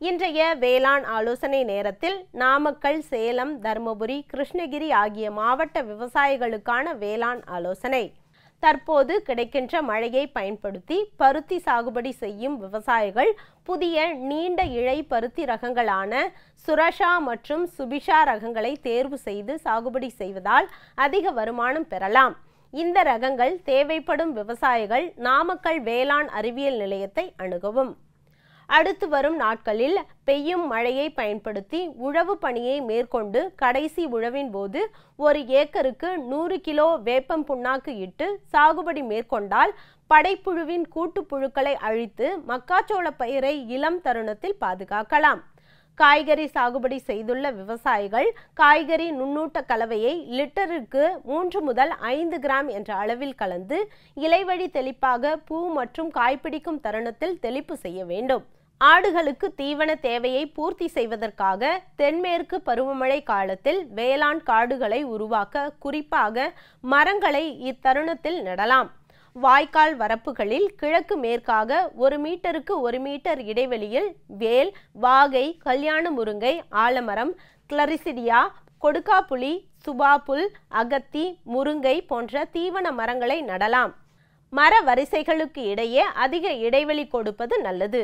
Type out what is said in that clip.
இன்றைய வேளாண் ஆலோசனை நேரத்தில் நாமக்கல், சேலம், தருமபுரி, கிருஷ்ணகிரி ஆகிய மாவட்ட விவசாயிகளுக்கான வேளாண் ஆலோசனை. தற்போது கிடைக்கின்ற மழையை பயன்படுத்தி பருத்தி சாகுபடி செய்யும் விவசாயிகள் புதிய நீண்ட இழை பருத்தி ரகங்களான சுரஷா மற்றும் சுபிஷா ரகங்களை தேர்வு செய்து சாகுபடி செய்வதால் அதிக வருமானம் பெறலாம். இந்த ரகங்கள் தேவைப்படும் விவசாயிகள் நாமக்கல் வேளாண் அறிவியல் நிலையத்தை அணுகவும். அடுத்து வரும் நாட்களில் பெய்யும் மழையை பயன்படுத்தி உழவு பணியை மேற்கொண்டு கடைசி உழவின் போது 1 ஏக்கருக்கு 100 கிலோ வேப்பம் புண்ணாக்கு இட்டு சாகுபடி மேற்கொண்டால் படைப்புழுவின் கூட்டுப்புழுக்களை அழித்து மக்காச்சோள பயிரை இளம் தருணத்தில் பாதுகாக்கலாம். காய்கறி சாகுபடி செய்துள்ள விவசாயிகள் காய்கறி நுண்ணூட்ட கலவையை லிட்டருக்கு 3 முதல் 5 கிராம் என்ற அளவில் கலந்து இலைவழி தெளிப்பாக பூ மற்றும் காய்பிடிக்கும் தருணத்தில் தெளிப்பு செய்ய வேண்டும். ஆடுகளுக்கு தீவன தேவையை பூர்த்தி செய்வதற்காக தென்மேற்கு பருவமழை காலத்தில் வேளாண் காடுகளை உருவாக்க குறிப்பாக மரங்களை இத்தருணத்தில் நடலாம். வாய்க்கால் வரப்புகளில் கிழக்கு மேற்காக 1 மீட்டருக்கு 1 மீட்டர் இடைவெளியில் வேல், வாகை, கல்யாண முருங்கை, ஆலமரம், கிளரிசிடியா, கொடுக்காப்புளி, சுபாப்புல், அகத்தி, முருங்கை போன்ற தீவன மரங்களை நடலாம். மர வரிசைகளுக்கு இடையே அதிக இடைவெளி கொடுப்பது நல்லது.